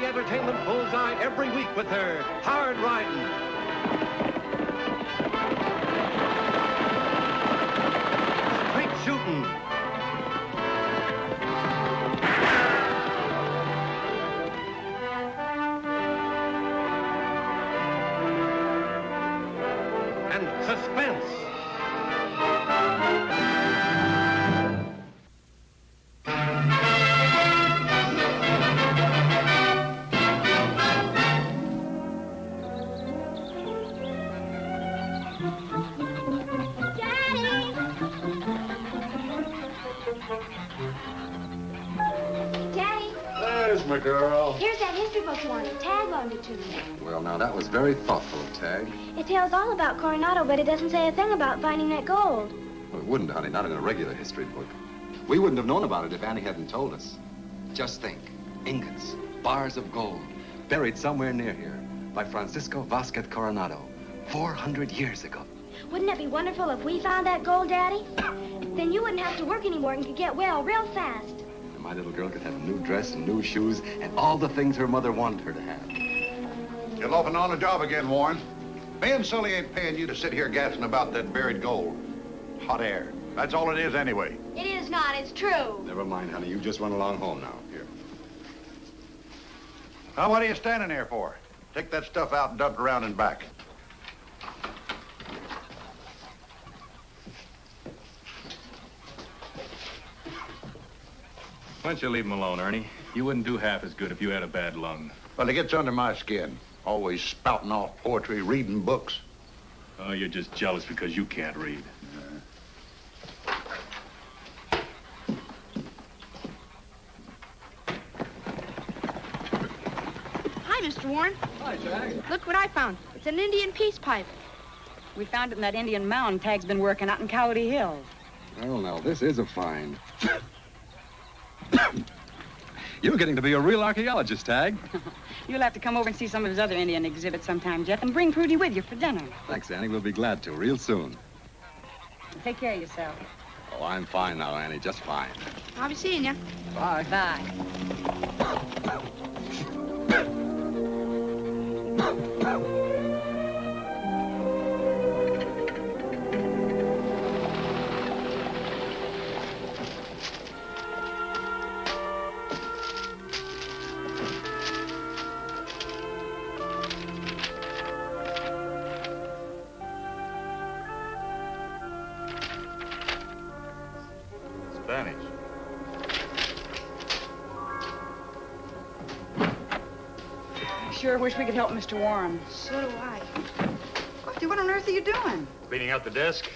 entertainment bullseye every week with their hard riding, straight shooting, and suspense. My girl. Here's that history book you wanted. Tagg loaned it to me. Well, now, that was very thoughtful of Tagg. It tells all about Coronado, but it doesn't say a thing about finding that gold. Well, it wouldn't, honey, not in a regular history book. We wouldn't have known about it if Annie hadn't told us. Just think, ingots, bars of gold, buried somewhere near here by Francisco Vasquez Coronado, 400 years ago. Wouldn't it be wonderful if we found that gold, Daddy? Then you wouldn't have to work anymore and could get well real fast. My little girl could have a new dress and new shoes and all the things her mother wanted her to have. You're loafing on the job again, Warren. Me and Sully ain't paying you to sit here gassing about that buried gold. Hot air. That's all it is anyway. It is not. It's true. Never mind, honey. You just run along home now. Here. Now, what are you standing there for? Take that stuff out and dump it around and back. Why don't you leave him alone, Ernie? You wouldn't do half as good if you had a bad lung. Well, it gets under my skin. Always spouting off poetry, reading books. Oh, you're just jealous because you can't read. Hi, Mr. Warren. Hi, Tagg. Look what I found. It's an Indian peace pipe. We found it in that Indian mound Tagg's been working out in Coyote Hills. Well, now, this is a find. You're getting to be a real archaeologist, Tagg. You'll have to come over and see some of his other Indian exhibits sometime, Jeff, and bring Prudy with you for dinner. Thanks, Annie. We'll be glad to, real soon. Take care of yourself. Oh, I'm fine now, Annie, just fine. I'll be seeing you. Bye. Bye. Spanish. Sure wish we could help Mr. Warren. So do I. Lofty, what on earth are you doing? Cleaning out the desk.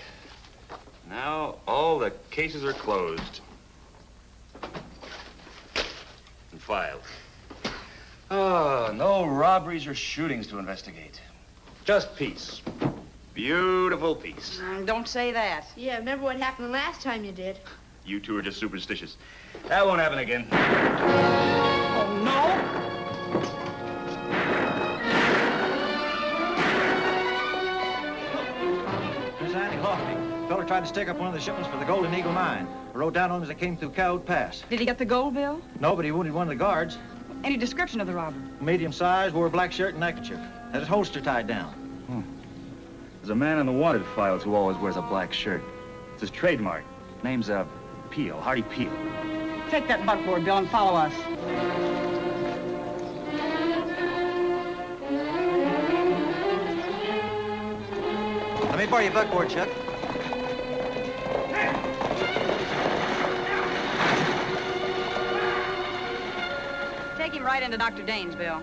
Now all the cases are closed. And filed. Oh, no robberies or shootings to investigate. Just peace. Beautiful peace. Don't say that. Yeah, remember what happened the last time you did? You two are just superstitious. That won't happen again. Oh, no? Miss Annie Oakley. The fella tried to stake up one of the shipments for the Golden Eagle mine. I rode down on him as I came through Coyote Pass. Did he get the gold bill? No, but he wounded one of the guards. Any description of the robber? Medium size, wore a black shirt and neckerchief. Had his holster tied down. There's a man in the wanted files who always wears a black shirt. It's his trademark. Name's, Peel, Hardy Peel. Take that buckboard, Bill, and follow us. Let me borrow your buckboard, Chuck. Take him right into Dr. Dane's, Bill.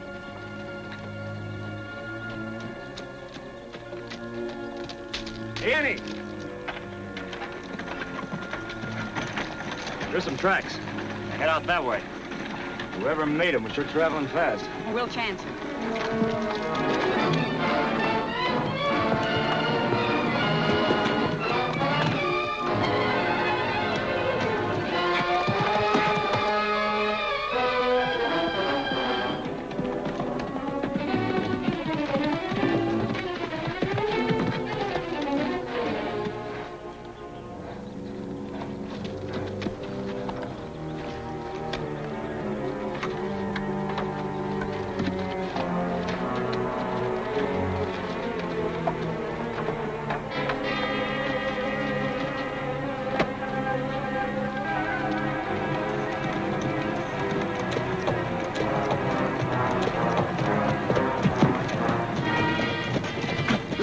Hey, Annie! There's some tracks. Head out that way. Whoever made them was sure traveling fast. We'll chance it.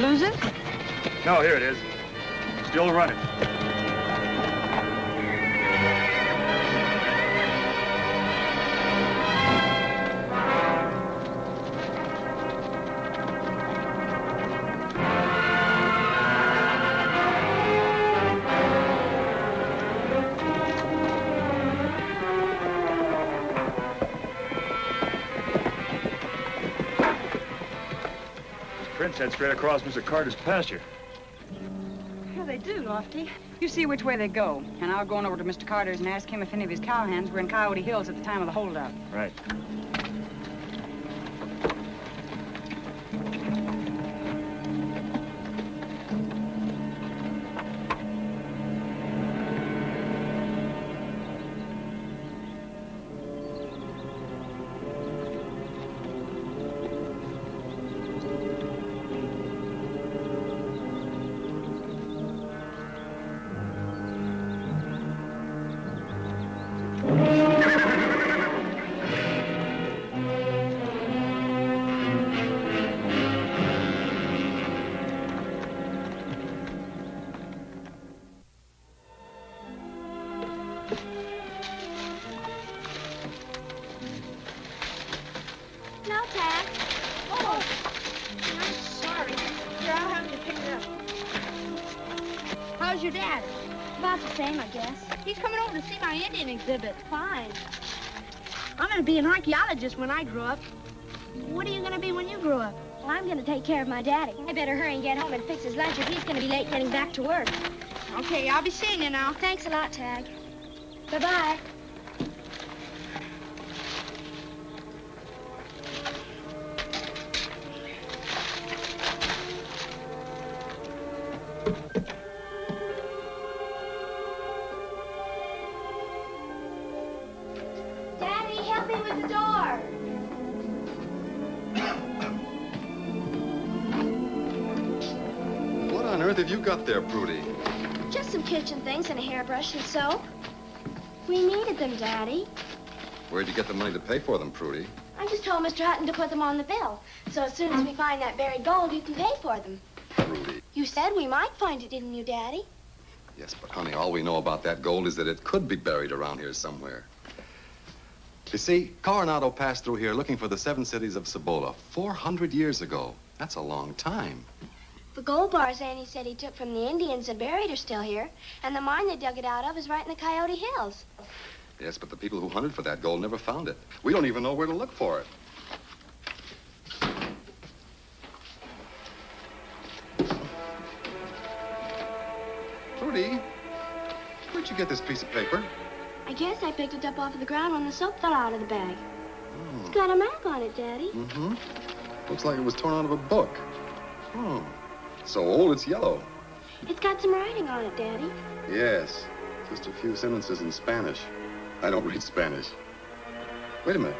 lose it? No, here it is. Still running. Prints head straight across Mr. Carter's pasture. Yeah, they do, Lofty. You see which way they go, and I'll go on over to Mr. Carter's and ask him if any of his cowhands were in Coyote Hills at the time of the holdup. Right. No, Tag. Oh, I'm sorry. Here, I'll have to pick it up. How's your dad? About the same, I guess. He's coming over to see my Indian exhibit. Fine. I'm going to be an archaeologist when I grow up. What are you going to be when you grow up? Well, I'm going to take care of my daddy. I better hurry and get home and fix his lunch, or he's going to be late getting back to work. Okay, I'll be seeing you now. Thanks a lot, Tag. Bye-bye. Daddy, help me with the door. What on earth have you got there, Prudy? Just some kitchen things and a hairbrush and soap. We needed them, Daddy. Where'd you get the money to pay for them, Prudy? I just told Mr. Hutton to put them on the bill. So as soon as we find that buried gold, you can pay for them. Prudy. You said we might find it, didn't you, Daddy? Yes, but honey, all we know about that gold is that it could be buried around here somewhere. You see, Coronado passed through here looking for the 7 cities of Cibola 400 years ago. That's a long time. The gold bars Annie said he took from the Indians that buried are still here, and the mine they dug it out of is right in the Coyote Hills. Yes, but the people who hunted for that gold never found it. We don't even know where to look for it. Prudy, where'd you get this piece of paper? I guess I picked it up off of the ground when the soap fell out of the bag. It's got a mark on it, Daddy. Mm-hmm. Looks like it was torn out of a book. Oh, so old it's yellow. It's got some writing on it, Daddy. Yes, just a few sentences in Spanish. I don't read Spanish. Wait a minute.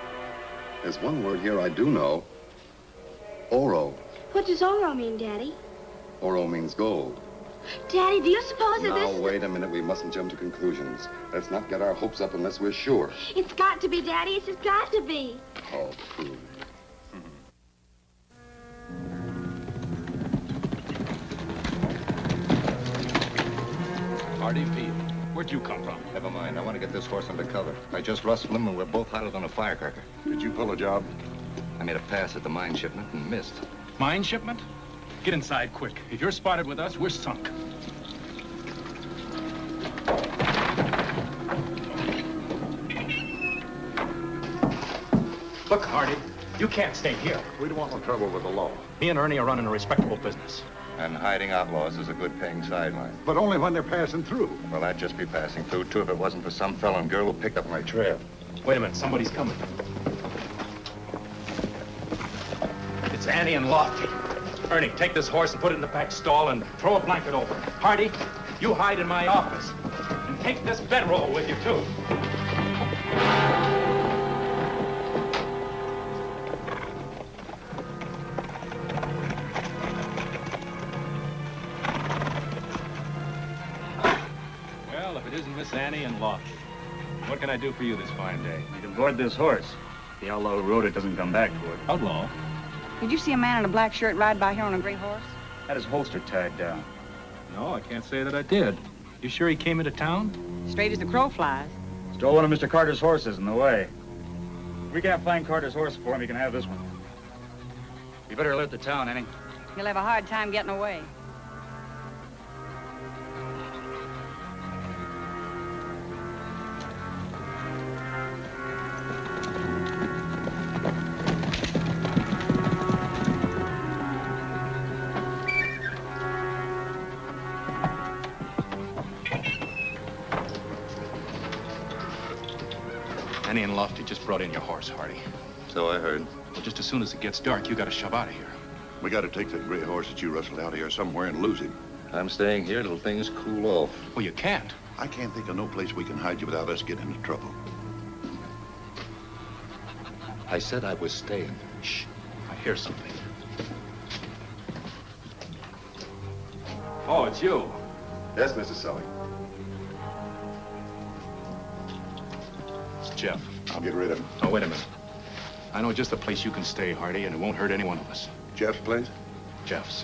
There's one word here I do know. Oro. What does oro mean, Daddy? Oro means gold. Daddy, do you suppose that Now, this... wait a minute. We mustn't jump to conclusions. Let's not get our hopes up unless we're sure. It's got to be, Daddy. It's just got to be. Oh, Prudy. Hardy Pete, where'd you come from? Never mind. I want to get this horse under cover. I just rustled him and we're both huddled on a firecracker. Did you pull a job? I made a pass at the mine shipment and missed. Mine shipment? Get inside quick. If you're spotted with us, we're sunk. Look, Hardy, you can't stay here. We don't want no trouble with the law. Me and Ernie are running a respectable business. And hiding outlaws is a good paying sideline. But only when they're passing through. Well, I'd just be passing through, too, if it wasn't for some fellow and girl who picked up my trail. Wait a minute, somebody's coming. It's Annie and Lofty. Ernie, take this horse and put it in the back stall and throw a blanket over it. Hardy, you hide in my office. And take this bedroll with you, too. Well, if it isn't Miss Annie and Lofty, what can I do for you this fine day? You can board this horse. The outlaw who rode it doesn't come back for it. Outlaw? Did you see a man in a black shirt ride by here on a gray horse? Had his holster tied down. No, I can't say that I did. You sure he came into town? Straight as the crow flies. Stole one of Mr. Carter's horses in the way. If we can't find Carter's horse for him, he can have this one. You better alert the town, Annie. He'll have a hard time getting away. Annie and Lofty just brought in your horse, Hardy. So I heard. Well, just as soon as it gets dark, you gotta shove out of here. We got to take that gray horse that you rustled out of here somewhere and lose him. I'm staying here till things cool off. Well, you can't. I can't think of no place we can hide you without us getting into trouble. I said I was staying. Shh. I hear something. Oh, it's you. Yes, Mr. Sully. It's Jeff. I'll get rid of him. Oh, wait a minute. I know just the place you can stay, Hardy, and it won't hurt any one of us. Jeff's place? Jeff's.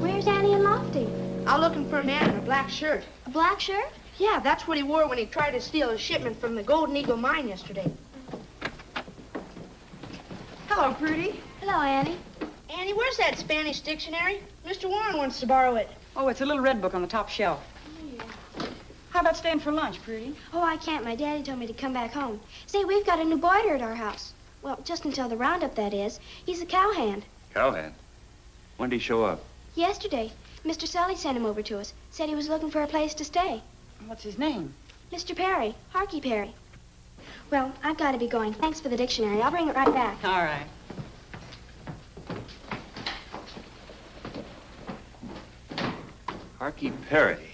Where's Annie and Lofty? I'm looking for a man in a black shirt. A black shirt? Yeah, that's what he wore when he tried to steal a shipment from the Golden Eagle mine yesterday. Hello, Prudy. Hello, Annie. Annie, where's that Spanish dictionary? Mr. Warren wants to borrow it. Oh, it's a little red book on the top shelf. How about staying for lunch, Prudy? Oh, I can't. My daddy told me to come back home. See, we've got a new boarder at our house. Well, just until the roundup, that is. He's a cowhand. Cowhand? When did he show up? Yesterday, Mr. Sully sent him over to us. Said he was looking for a place to stay. What's his name? Mr. Perry, Harky Perry. Well, I've got to be going. Thanks for the dictionary. I'll bring it right back. All right. Harky Perry.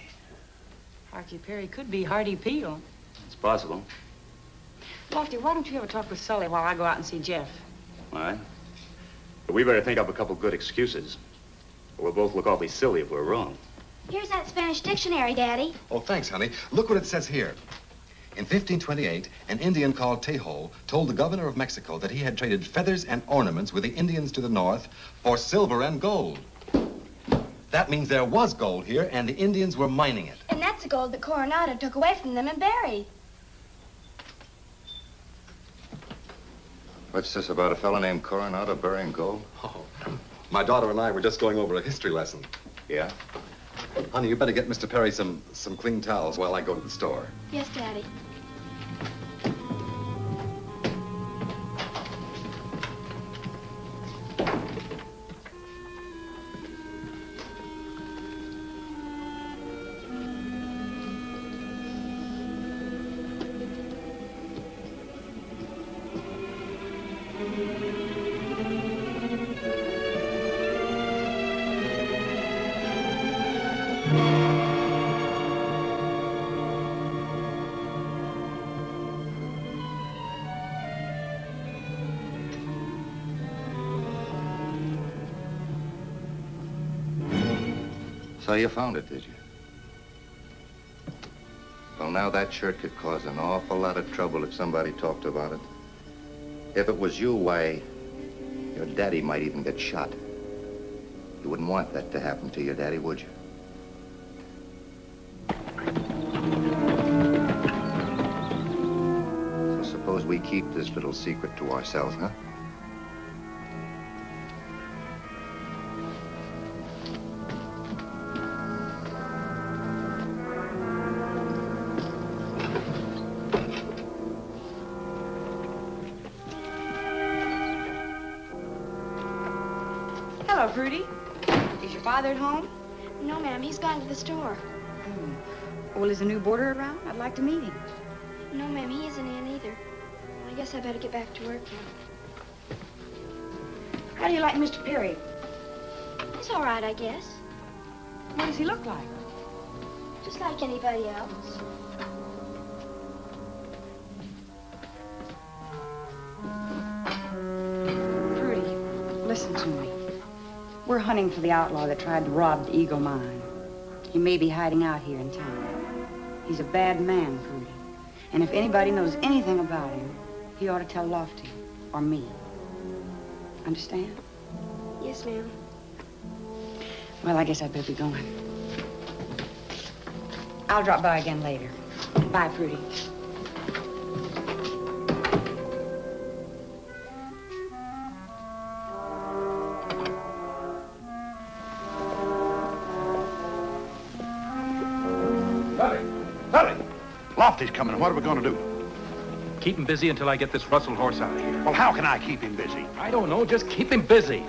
Harky Perry could be Hardy Peel. It's possible. Lofty, why don't you ever talk with Sully while I go out and see Jeff? All right. But we better think up a couple good excuses. Or we'll both look awfully silly if we're wrong. Here's that Spanish dictionary, Daddy. Oh, thanks, honey. Look what it says here. In 1528, an Indian called Tejo told the governor of Mexico that he had traded feathers and ornaments with the Indians to the north for silver and gold. That means there was gold here, and the Indians were mining it. And that's the gold that Coronado took away from them and buried. What's this about a fellow named Coronado burying gold? Oh, my daughter and I were just going over a history lesson. Yeah? Honey, you better get Mr. Perry some clean towels while I go to the store. Yes, Daddy. So you found it, did you? Well, now that shirt could cause an awful lot of trouble if somebody talked about it. If it was you, why, your daddy might even get shot. You wouldn't want that to happen to your daddy, would you? So suppose we keep this little secret to ourselves, huh? Hello, Prudy. Is your father at home? No, ma'am. He's gone to the store. Well, is a new boarder around? I'd like to meet him. No, ma'am. He isn't in either. I guess I better get back to work now. How do you like Mr. Perry? He's all right, I guess. What does he look like? Just like anybody else. Prudy, listen to me. We're hunting for the outlaw that tried to rob the Eagle mine. He may be hiding out here in town. He's a bad man, Prudy. And if anybody knows anything about him, he ought to tell Lofty or me. Understand? Yes, ma'am. Well, I guess I'd better be going. I'll drop by again later. Bye, Prudy. Hurry! Lofty's coming. What are we going to do? Keep him busy until I get this rustled horse out of here. Well, how can I keep him busy? I don't know. Just keep him busy.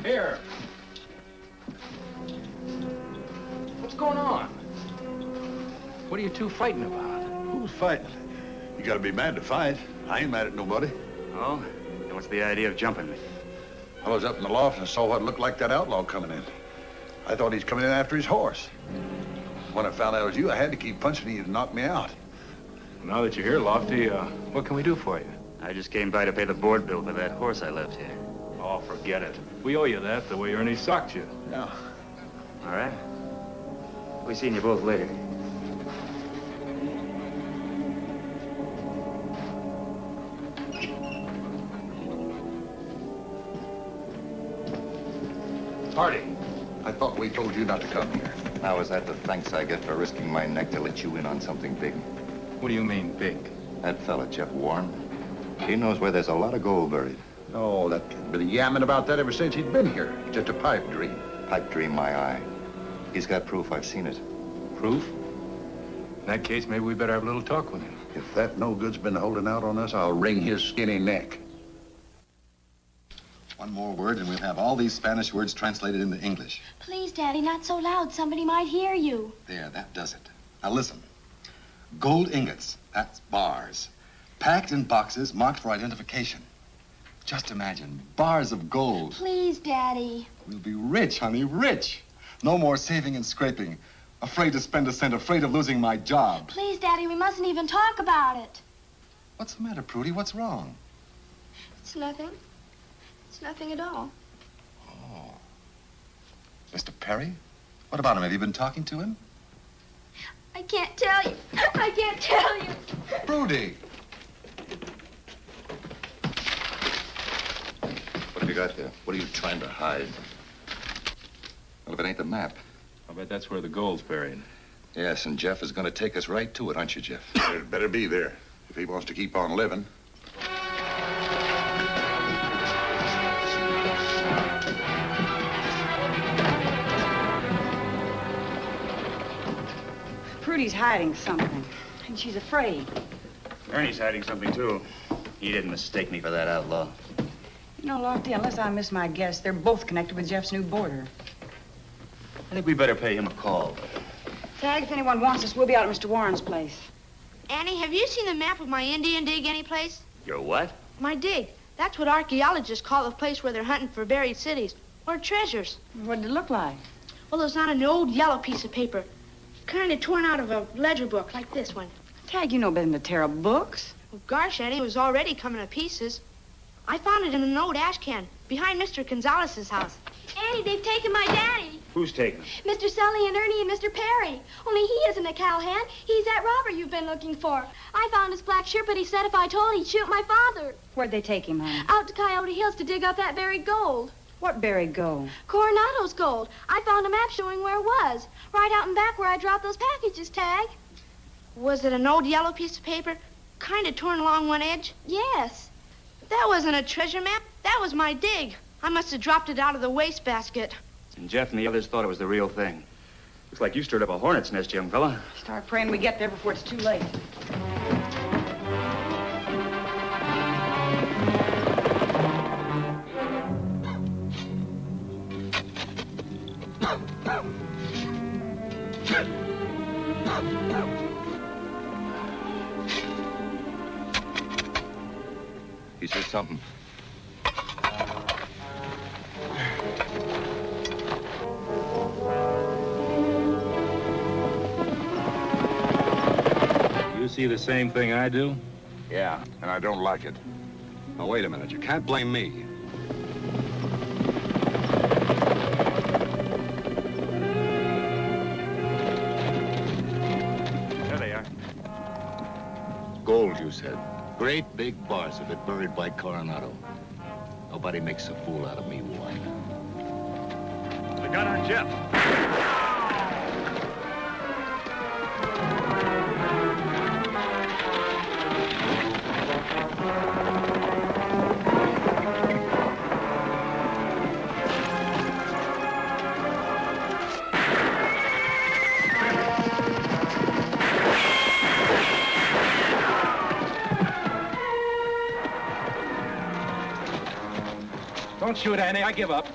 Here. What's going on? What are you two fighting about? Who's fighting? You gotta be mad to fight. I ain't mad at nobody. Oh? Then what's the idea of jumping me? I was up in the loft and saw what looked like that outlaw coming in. I thought he's coming in after his horse. When I found out it was you, I had to keep punching you to knock me out. Now that you're here, Lofty, what can we do for you? I just came by to pay the board bill for that horse I left here. Oh, forget it. We owe you that the way Ernie socked you. Yeah. All right. We'll be seeing you both later. Hardy. I thought we told you not to come here. Now, is that the thanks I get for risking my neck to let you in on something big? What do you mean, big? That fella, Jeff Warren, he knows where there's a lot of gold buried. Oh, that kid been yamming about that ever since he's been here. Just a pipe dream. Pipe dream my eye. He's got proof I've seen it. Proof? In that case, maybe we better have a little talk with him. If that no-good's been holding out on us, I'll wring his skinny neck. One more word and we'll have all these Spanish words translated into English. Please, Daddy, not so loud. Somebody might hear you. There, that does it. Now listen. Gold ingots, that's bars. Packed in boxes marked for identification. Just imagine, bars of gold. Please, Daddy. We'll be rich, honey, rich. No more saving and scraping. Afraid to spend a cent, afraid of losing my job. Please, Daddy, we mustn't even talk about it. What's the matter, Prudy? What's wrong? It's nothing. It's nothing at all. Oh. Mr. Perry? What about him? Have you been talking to him? I can't tell you. I can't tell you. Prudy! What have you got here? What are you trying to hide? Well, if it ain't the map. I bet that's where the gold's buried. Yes, and Jeff is going to take us right to it, aren't you, Jeff? It better be there, if he wants to keep on living. Prudy's hiding something, and she's afraid. Ernie's hiding something, too. He didn't mistake me for that outlaw. You know, Lofty, unless I miss my guess, they're both connected with Jeff's new boarder. I think we better pay him a call. Tagg, if anyone wants us, we'll be out at Mr. Warren's place. Annie, have you seen the map of my Indian dig anyplace? Your what? My dig. That's what archaeologists call the place where they're hunting for buried cities or treasures. What did it look like? Well, it was on an old yellow piece of paper, kind of torn out of a ledger book like this one. Tagg, you know better than to tear up books. Well, gosh, Annie, it was already coming to pieces. I found it in an old ash can behind Mr. Gonzalez's house. Annie, they've taken my daddy. Who's taking him? Mr. Sully and Ernie and Mr. Perry. Only he isn't a cowhand. He's that robber you've been looking for. I found his black shirt, but he said if I told, he'd shoot my father. Where'd they take him, hon? Out to Coyote Hills to dig up that buried gold. What buried gold? Coronado's gold. I found a map showing where it was. Right out in back where I dropped those packages, Tagg. Was it an old yellow piece of paper, kind of torn along one edge? Yes. That wasn't a treasure map. That was my dig. I must have dropped it out of the wastebasket. And Jeff and the others thought it was the real thing. Looks like you stirred up a hornet's nest, young fella. Start praying we get there before it's too late. He says something. You see the same thing I do? Yeah, and I don't like it. Now, wait a minute. You can't blame me. There they are. Gold, you said. Great big bars of it buried by Coronado. Nobody makes a fool out of me, Warren. The gun on Jeff. Don't shoot, Annie. I give up.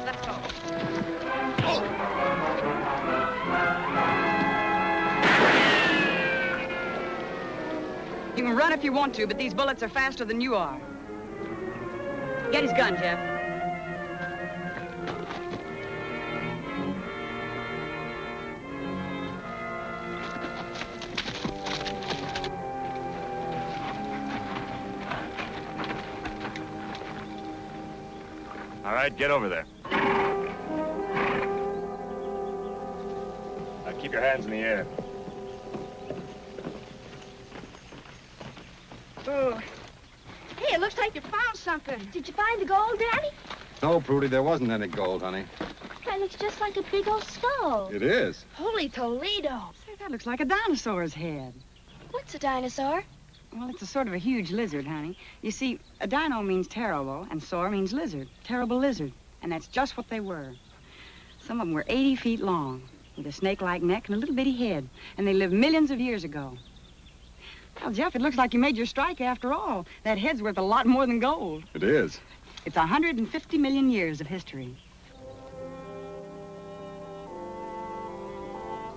Let's go. You can run if you want to, but these bullets are faster than you are. Get his gun, Jeff. All right, get over there. Now keep your hands in the air. Oh. Hey, it looks like you found something. Did you find the gold, Daddy? No, Prudy, there wasn't any gold, honey. That looks just like a big old skull. It is. Holy Toledo. Say, that looks like a dinosaur's head. What's a dinosaur? Well, it's a sort of a huge lizard, honey. You see, a dino means terrible, and saur means lizard. Terrible lizard. And that's just what they were. Some of them were 80 feet long, with a snake-like neck and a little bitty head. And they lived millions of years ago. Well, Jeff, it looks like you made your strike after all. That head's worth a lot more than gold. It is. It's 150 million years of history.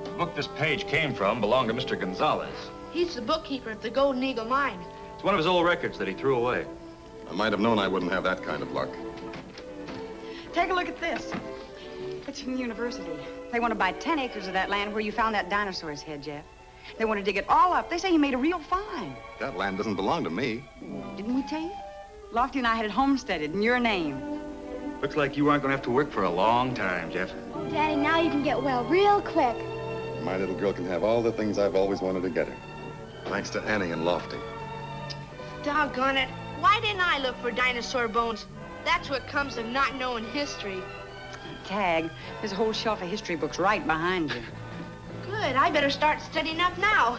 The book this page came from belonged to Mr. Gonzalez. He's the bookkeeper at the Golden Eagle Mine. It's one of his old records that he threw away. I might have known I wouldn't have that kind of luck. Take a look at this. It's from the university. They want to buy 10 acres of that land where you found that dinosaur's head, Jeff. They want to dig it all up. They say you made a real find. That land doesn't belong to me. Didn't we tell you? Lofty and I had it homesteaded in your name. Looks like you aren't going to have to work for a long time, Jeff. Daddy, now you can get well real quick. My little girl can have all the things I've always wanted to get her. Thanks to Annie and Lofty. Doggone it. Why didn't I look for dinosaur bones? That's what comes of not knowing history. Tagg, there's a whole shelf of history books right behind you. Good. I better start studying up now.